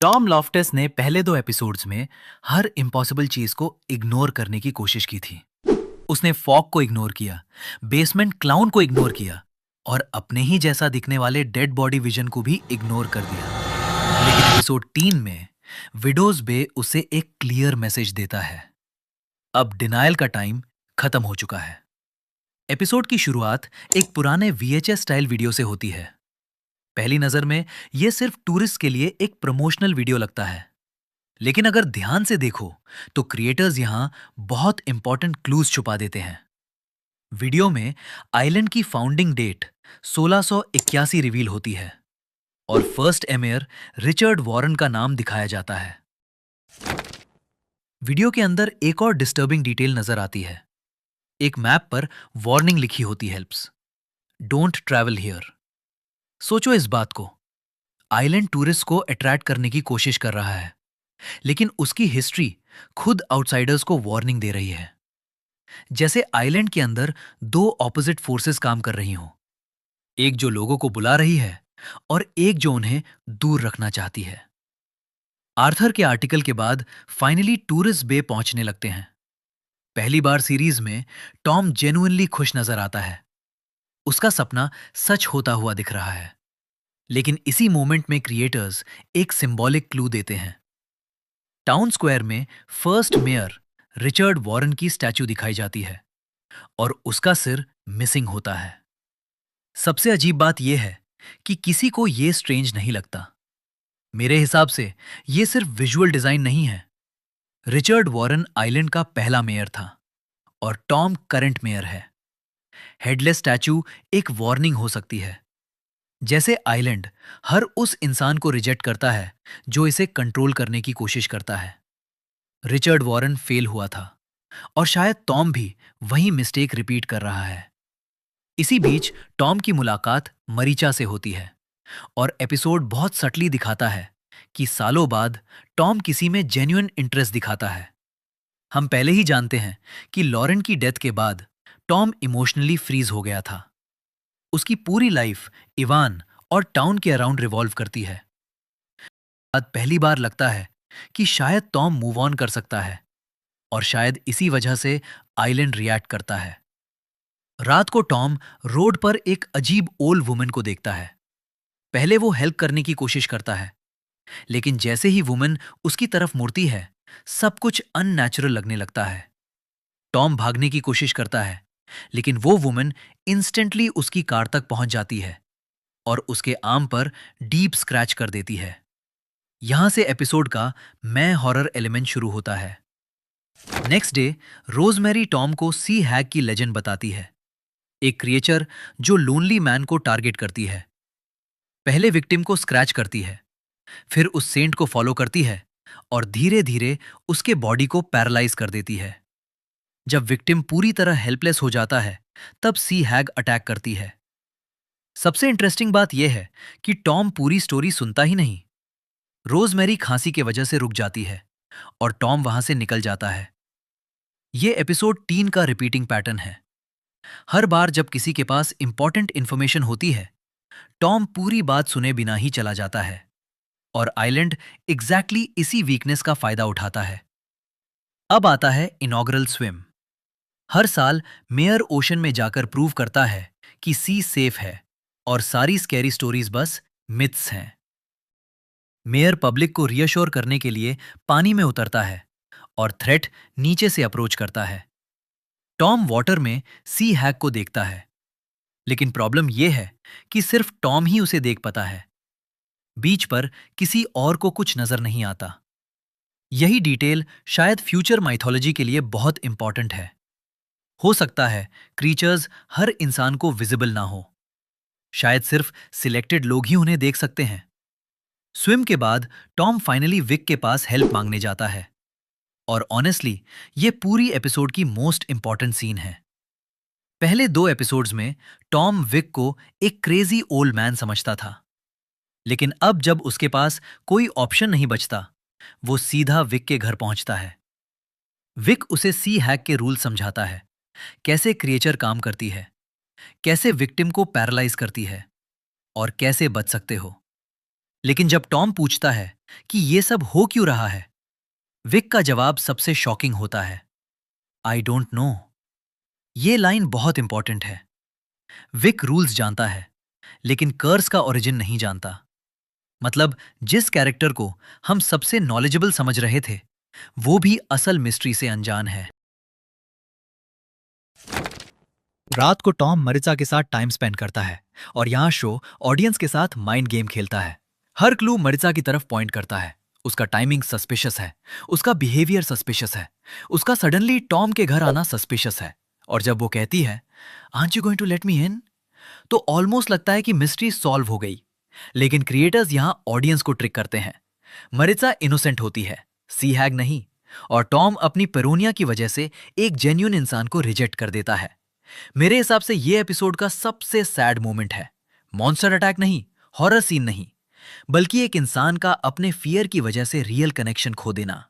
Tom Loftus ने पहले 2 episodes में हर इम्पॉसिबल चीज को इग्नोर करने की कोशिश की थी। उसने फॉग को इग्नोर किया, बेसमेंट क्लाउन को इग्नोर किया और अपने ही जैसा दिखने वाले डेड बॉडी विजन को भी इग्नोर कर दिया। लेकिन एपिसोड 3 में विडोज बे उसे एक क्लियर मैसेज देता है। अब डिनायल का टाइम खत्म हो चुका है। एपिसोड की शुरुआत एक पुराने वीएचएस स्टाइल वीडियो से होती है। पहली नजर में यह सिर्फ टूरिस्ट के लिए एक प्रमोशनल वीडियो लगता है, लेकिन अगर ध्यान से देखो तो क्रिएटर्स यहां बहुत इंपॉर्टेंट क्लूज छुपा देते हैं। वीडियो में आइलैंड की फाउंडिंग डेट 1681 रिवील होती है और फर्स्ट एमेयर रिचर्ड वॉरेन का नाम दिखाया जाता है। वीडियो के अंदर एक और डिस्टर्बिंग डिटेल नजर आती है। एक मैप पर वार्निंग लिखी होती, हेल्प्स डोंट ट्रैवल हियर। सोचो इस बात को, आइलैंड टूरिस्ट को अट्रैक्ट करने की कोशिश कर रहा है, लेकिन उसकी हिस्ट्री खुद आउटसाइडर्स को वार्निंग दे रही है। जैसे आइलैंड के अंदर 2 ऑपोजिट फोर्सेस काम कर रही हों, एक जो लोगों को बुला रही है और एक जो उन्हें दूर रखना चाहती है। आर्थर के आर्टिकल के बाद फाइनली टूरिस्ट बे पहुंचने लगते हैं। पहली बार सीरीज में टॉम जेन्युइनली खुश नजर आता है। उसका सपना सच होता हुआ दिख रहा है। लेकिन इसी मोमेंट में क्रिएटर्स एक सिंबॉलिक क्लू देते हैं। टाउन स्क्वायर में फर्स्ट मेयर रिचर्ड वॉरेन की स्टैचू दिखाई जाती है और उसका सिर मिसिंग होता है। सबसे अजीब बात यह है कि किसी को यह स्ट्रेंज नहीं लगता। मेरे हिसाब से यह सिर्फ विजुअल डिजाइन नहीं है। रिचर्ड वॉरेन आइलैंड का पहला मेयर था और टॉम करंट मेयर है। हेडलेस स्टैचू एक वार्निंग हो सकती है। जैसे आइलैंड हर उस इंसान को रिजेक्ट करता है जो इसे कंट्रोल करने की कोशिश करता है। रिचर्ड वॉरेन फेल हुआ था और शायद टॉम भी वही मिस्टेक रिपीट कर रहा है। इसी बीच टॉम की मुलाकात मरीचा से होती है और एपिसोड बहुत सटली दिखाता है कि सालों बाद टॉम किसी में जेन्युइन इंटरेस्ट दिखाता है। हम पहले ही जानते हैं कि लॉरेन की डेथ के बाद टॉम इमोशनली फ्रीज हो गया था। उसकी पूरी लाइफ इवान और टाउन के अराउंड रिवॉल्व करती है। आज पहली बार लगता है कि शायद टॉम मूव ऑन कर सकता है और शायद इसी वजह से आइलैंड रिएक्ट करता है। रात को टॉम रोड पर एक अजीब ओल्ड वुमन को देखता है। पहले वो हेल्प करने की कोशिश करता है, लेकिन जैसे ही वुमन उसकी तरफ मुड़ती है, सब कुछ अननेचुरल लगने लगता है। टॉम भागने की कोशिश करता है, लेकिन वो वुमन इंस्टेंटली उसकी कार तक पहुंच जाती है और उसके आर्म पर डीप स्क्रैच कर देती है। यहां से एपिसोड का मैं हॉरर एलिमेंट शुरू होता है। नेक्स्ट डे रोजमेरी टॉम को सी हैग की लेजेंड बताती है, एक क्रिएचर जो लोनली मैन को टारगेट करती है। पहले विक्टिम को स्क्रैच करती है, फिर उस सेंट को फॉलो करती है और धीरे धीरे उसके बॉडी को पैरालाइज कर देती है। जब विक्टिम पूरी तरह हेल्पलेस हो जाता है, तब सी हैग अटैक करती है। सबसे इंटरेस्टिंग बात यह है कि टॉम पूरी स्टोरी सुनता ही नहीं। रोजमेरी खांसी के वजह से रुक जाती है और टॉम वहां से निकल जाता है। यह एपिसोड 3 का रिपीटिंग पैटर्न है। हर बार जब किसी के पास इंपॉर्टेंट इंफॉर्मेशन होती है, टॉम पूरी बात सुने बिना ही चला जाता है और आइलैंड एग्जैक्टली इसी वीकनेस का फायदा उठाता है। अब आता है इनॉग्रल स्विम। हर साल मेयर ओशन में जाकर प्रूव करता है कि सी सेफ है और सारी स्कैरी स्टोरीज बस मिथ्स हैं। मेयर पब्लिक को रियश्योर करने के लिए पानी में उतरता है और थ्रेट नीचे से अप्रोच करता है। टॉम वाटर में सी हैग को देखता है, लेकिन प्रॉब्लम यह है कि सिर्फ टॉम ही उसे देख पाता है। बीच पर किसी और को कुछ नजर नहीं आता। यही डिटेल शायद फ्यूचर माइथोलॉजी के लिए बहुत इंपॉर्टेंट है। हो सकता है क्रीचर्स हर इंसान को विजिबल ना हो, शायद सिर्फ सिलेक्टेड लोग ही उन्हें देख सकते हैं। स्विम के बाद टॉम फाइनली विक के पास हेल्प मांगने जाता है और ऑनेस्टली ये पूरी एपिसोड की मोस्ट इंपॉर्टेंट सीन है। पहले 2 एपिसोड्स में टॉम विक को एक क्रेजी ओल्ड मैन समझता था, लेकिन अब जब उसके पास कोई ऑप्शन नहीं बचता, वो सीधा विक के घर पहुंचता है। विक उसे सी हैक के रूल समझाता है, कैसे क्रिएचर काम करती है, कैसे विक्टिम को पैरालाइज करती है और कैसे बच सकते हो। लेकिन जब टॉम पूछता है कि ये सब हो क्यों रहा है, विक का जवाब सबसे शॉकिंग होता है, आई डोंट नो। ये लाइन बहुत इंपॉर्टेंट है। विक रूल्स जानता है, लेकिन कर्स का ओरिजिन नहीं जानता। मतलब जिस कैरेक्टर को हम सबसे नॉलेजेबल समझ रहे थे, वो भी असल मिस्ट्री से अनजान है। रात को टॉम मरिचा के साथ टाइम स्पेंड करता है और यहाँ शो ऑडियंस के साथ माइंड गेम खेलता है। हर क्लू मरिचा की तरफ पॉइंट करता है। उसका टाइमिंग सस्पिशियस है, उसका बिहेवियर सस्पिशियस है, उसका सडनली टॉम के घर आना सस्पिशियस है। और जब वो कहती है, aren't you going to let me in, तो ऑलमोस्ट लगता है कि मिस्ट्री सॉल्व हो गई। लेकिन क्रिएटर्स यहां ऑडियंस को ट्रिक करते हैं। मरिचा इनोसेंट होती है, सी हैग नहीं। और टॉम अपनी पेरोनिया की वजह से एक जेन्युइन इंसान को रिजेक्ट कर देता है। मेरे हिसाब से यह एपिसोड का सबसे सैड मोमेंट है। मॉन्स्टर अटैक नहीं, हॉरर सीन नहीं, बल्कि एक इंसान का अपने फियर की वजह से रियल कनेक्शन खो देना।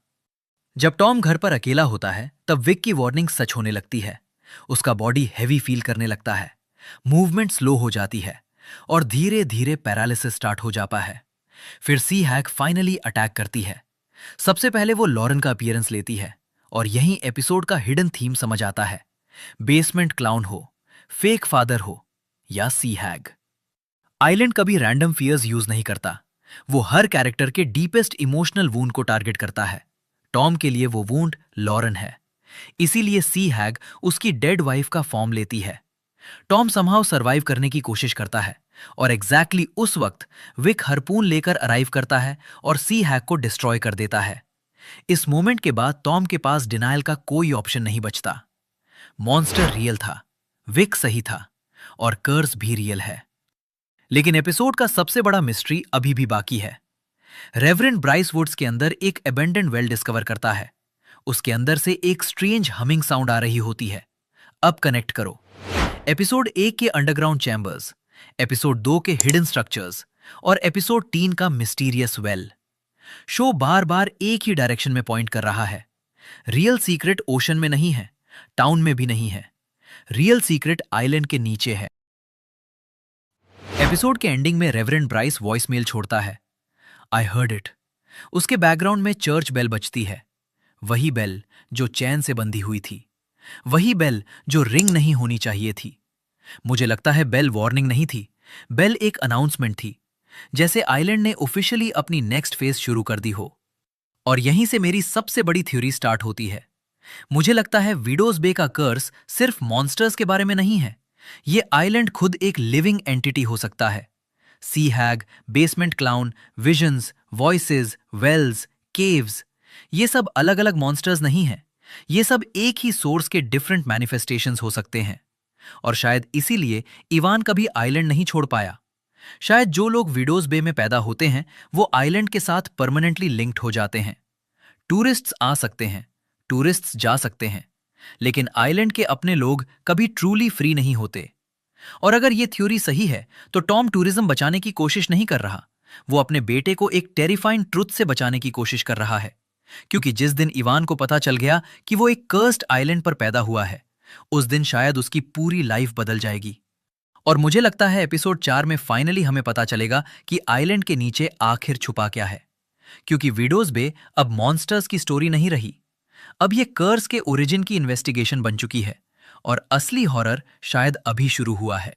जब टॉम घर पर अकेला होता है, तब विक की वार्निंग सच होने लगती है। उसका बॉडी हैवी फील करने लगता है, मूवमेंट स्लो हो जाती है और धीरे धीरे पैरालिसिस स्टार्ट हो जाता है। फिर सी हैक फाइनली अटैक करती है। सबसे पहले वो लॉरेन का अपीयरेंस लेती है और यहीं एपिसोड का हिडन थीम समझ आता है। बेसमेंट क्लाउन हो, फेक फादर हो या सी हैग, आइलैंड कभी रैंडम फियर्स यूज नहीं करता। वो हर कैरेक्टर के डीपेस्ट इमोशनल वूंड को टारगेट करता है। टॉम के लिए वो वूंड लॉरेन है, इसीलिए सी हैग उसकी डेड वाइफ का फॉर्म लेती है। टॉम समहाउ सरवाइव करने की कोशिश करता है और एग्जैक्टली उस वक्त विक हरपून लेकर अराइव करता है और सी हैग को डिस्ट्रॉय कर देता है। इस मोमेंट के बाद टॉम के पास डिनायल का कोई ऑप्शन नहीं बचता। मॉन्स्टर रियल था, विक सही था और कर्स भी रियल है। लेकिन एपिसोड का सबसे बड़ा मिस्ट्री अभी भी बाकी है। रेवरेंड ब्राइस वुड्स के अंदर एक अबेंडेंड वेल डिस्कवर करता है। उसके अंदर से एक स्ट्रेंज हमिंग साउंड आ रही होती है। अब कनेक्ट करो एपिसोड 1 के अंडरग्राउंड चैम्बर्स, एपिसोड 2 के हिडन स्ट्रक्चर्स और एपिसोड 3 का मिस्टीरियस वेल। शो बार बार एक ही डायरेक्शन में पॉइंट कर रहा है। रियल सीक्रेट ओशन में नहीं है, टाउन में भी नहीं है। रियल सीक्रेट आइलैंड के नीचे है। एपिसोड के एंडिंग में रेवरेंड ब्राइस वॉइस मेल छोड़ता है, आई हर्ड इट। उसके बैकग्राउंड में चर्च बेल बजती है, वही बेल जो चैन से बंधी हुई थी, वही बेल जो रिंग नहीं होनी चाहिए थी। मुझे लगता है बेल वार्निंग नहीं थी, बेल एक अनाउंसमेंट थी, जैसे आइलैंड ने ऑफिशियली अपनी नेक्स्ट फेज शुरू कर दी हो। और यहीं से मेरी सबसे बड़ी थ्योरी स्टार्ट होती है। मुझे लगता है विडोज बे का कर्स सिर्फ मॉन्स्टर्स के बारे में नहीं है, ये आइलैंड खुद एक लिविंग एंटिटी हो सकता है। Sea hag, basement clown, visions, voices, wells, caves, ये सब अलग अलग मॉन्स्टर्स नहीं हैं। ये सब एक ही सोर्स के डिफरेंट मैनिफेस्टेशंस हो सकते हैं। और शायद इसीलिए इवान कभी आइलैंड नहीं छोड़ पाया। शायद जो लोग विडोज बे में पैदा होते हैं वो आइलैंड के साथ परमानेंटली लिंक्ड हो जाते हैं। टूरिस्ट्स आ सकते हैं, टूरिस्ट्स जा सकते हैं, लेकिन आइलैंड के अपने लोग कभी ट्रूली फ्री नहीं होते। और अगर ये थ्योरी सही है तो टॉम टूरिज्म बचाने की कोशिश नहीं कर रहा, वो अपने बेटे को एक टेरिफाइंग ट्रुथ से बचाने की कोशिश कर रहा है। क्योंकि जिस दिन इवान को पता चल गया कि वो एक कर्स्ड आइलैंड पर पैदा हुआ है, उस दिन शायद उसकी पूरी लाइफ बदल जाएगी। और मुझे लगता है एपिसोड 4 में फाइनली हमें पता चलेगा कि आइलैंड के नीचे आखिर छुपा क्या है। क्योंकि विडोज बे अब मॉन्स्टर्स की स्टोरी नहीं रही, अब ये कर्स के ओरिजिन की इन्वेस्टिगेशन बन चुकी है और असली हॉरर शायद अभी शुरू हुआ है।